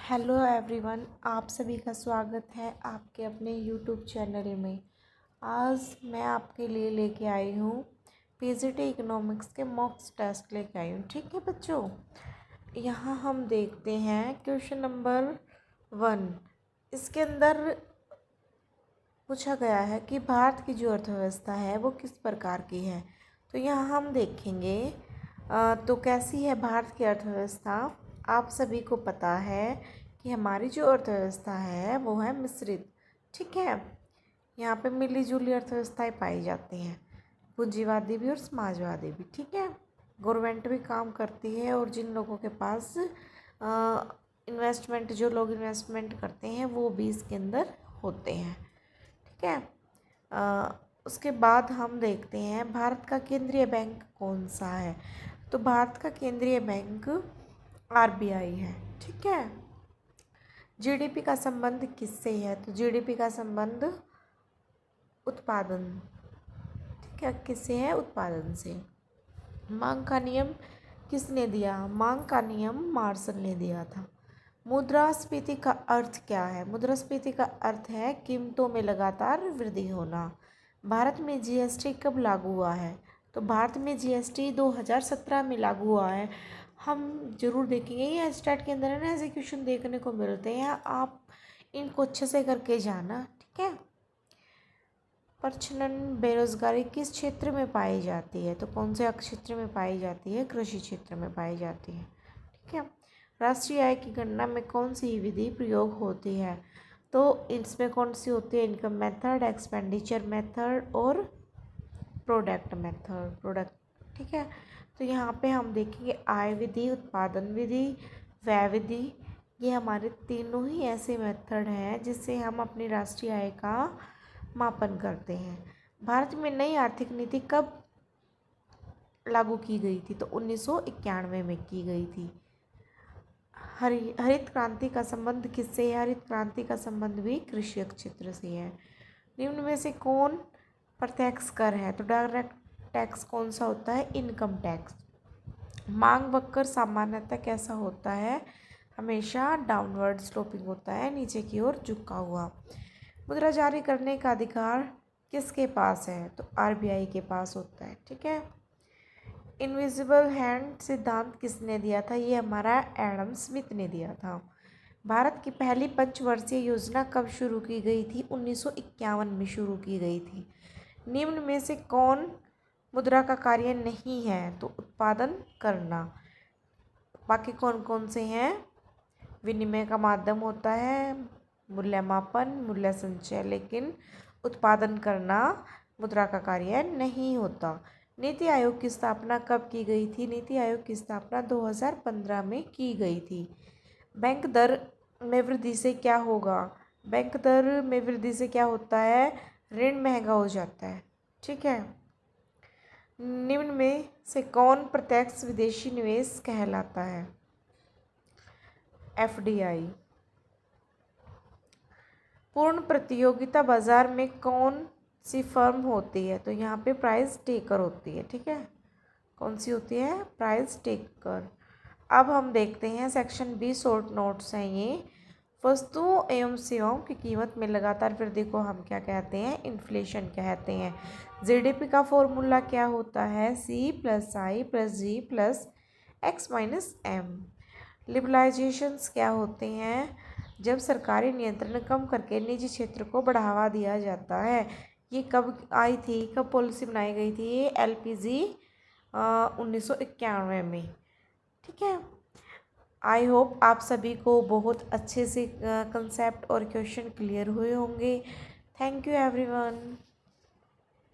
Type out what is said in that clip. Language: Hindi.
हेलो एवरीवन, आप सभी का स्वागत है आपके अपने यूट्यूब चैनल में। आज मैं आपके लिए लेके आई हूँ पीजीटी इकोनॉमिक्स के मॉक्स टेस्ट लेके आई हूँ। ठीक है बच्चों, यहाँ हम देखते हैं क्वेश्चन नंबर 1। इसके अंदर पूछा गया है कि भारत की जो अर्थव्यवस्था है वो किस प्रकार की है। तो यहाँ हम देखेंगे तो कैसी है भारत की अर्थव्यवस्था। आप सभी को पता है कि हमारी जो अर्थव्यवस्था है वो है मिश्रित। ठीक है, यहाँ पे मिली जुली अर्थव्यवस्थाएं पाई जाती हैं, पूंजीवादी भी और समाजवादी भी। ठीक है, गवर्नमेंट भी काम करती है और जिन लोगों के पास इन्वेस्टमेंट, जो लोग इन्वेस्टमेंट करते हैं वो भी इसके अंदर होते हैं। ठीक है, उसके बाद हम देखते हैं भारत का केंद्रीय बैंक कौन सा है। तो भारत का केंद्रीय बैंक आरबीआई है। ठीक है, जीडीपी का संबंध किससे है। तो जीडीपी का संबंध उत्पादन, ठीक है, किससे है, उत्पादन से। मांग का नियम किसने दिया। मांग का नियम मार्शल ने दिया था। मुद्रास्फीति का अर्थ क्या है। मुद्रास्फीति का अर्थ है कीमतों में लगातार वृद्धि होना। भारत में जीएसटी कब लागू हुआ है। तो भारत में जीएसटी 2017 में लागू हुआ है। हम जरूर देखेंगे, ये स्टेट के अंदर है ना, ऐसे क्वेश्चन देखने को मिलते हैं, आप इनको अच्छे से करके जाना। ठीक है, प्रचलन बेरोजगारी किस क्षेत्र में पाई जाती है। तो कौन से क्षेत्र में पाई जाती है, कृषि क्षेत्र में पाई जाती है। ठीक है, राष्ट्रीय आय की गणना में कौन सी विधि प्रयोग होती है। तो इसमें कौन सी होती है, इनकम मेथड, एक्सपेंडिचर मेथड और प्रोडक्ट। ठीक है, तो यहाँ पे हम देखेंगे आय विधि, उत्पादन विधि, व्यय विधि। ये हमारे तीनों ही ऐसे मेथड हैं जिससे हम अपनी राष्ट्रीय आय का मापन करते हैं। भारत में नई आर्थिक नीति कब लागू की गई थी। तो 1991 में की गई थी। हरित क्रांति का संबंध किससे है। हरित क्रांति का संबंध भी कृषि क्षेत्र से है। निम्न में से कौन प्रत्यक्ष कर है। तो डायरेक्ट टैक्स कौन सा होता है, इनकम टैक्स। मांग वक्र सामान्यतः कैसा होता है, हमेशा डाउनवर्ड स्लोपिंग होता है, नीचे की ओर झुका हुआ। मुद्रा जारी करने का अधिकार किसके पास है। तो आरबीआई के पास होता है। ठीक है, इनविजिबल हैंड सिद्धांत किसने दिया था। ये हमारा एडम स्मिथ ने दिया था। भारत की पहली पंचवर्षीय योजना कब शुरू की गई थी। 1951 में शुरू की गई थी। निम्न में से कौन मुद्रा का कार्य नहीं है। तो उत्पादन करना। बाकी कौन कौन से हैं, विनिमय का माध्यम होता है, मूल्य मापन, मूल्य संचय, लेकिन उत्पादन करना मुद्रा का कार्य नहीं होता। नीति आयोग की स्थापना कब की गई थी। नीति आयोग की स्थापना 2015 में की गई थी। बैंक दर में वृद्धि से क्या होगा। बैंक दर में वृद्धि से क्या होता है, ऋण महंगा हो जाता है। ठीक है, निम्न में से कौन प्रत्यक्ष विदेशी निवेश कहलाता है। एफडीआई। पूर्ण प्रतियोगिता बाजार में कौन सी फर्म होती है। तो यहाँ पे प्राइस टेकर होती है। ठीक है, कौन सी होती है, प्राइस टेकर। अब हम देखते हैं सेक्शन बी, शॉर्ट नोट्स हैं ये। वस्तुओं एवं सेवाओं की कीमत में लगातार वृद्धि को हम क्या कहते हैं, इन्फ्लेशन कहते हैं। जीडीपी का फॉर्मूला क्या होता है, C+I+G+X-M। लिबरलाइजेशंस क्या होते हैं, जब सरकारी नियंत्रण कम करके निजी क्षेत्र को बढ़ावा दिया जाता है। ये कब आई थी, कब पॉलिसी बनाई गई थी, ये एलपीजी 1991 में। ठीक है, आई होप आप सभी को बहुत अच्छे से कंसेप्ट और क्वेश्चन क्लियर हुए होंगे। Thank you everyone.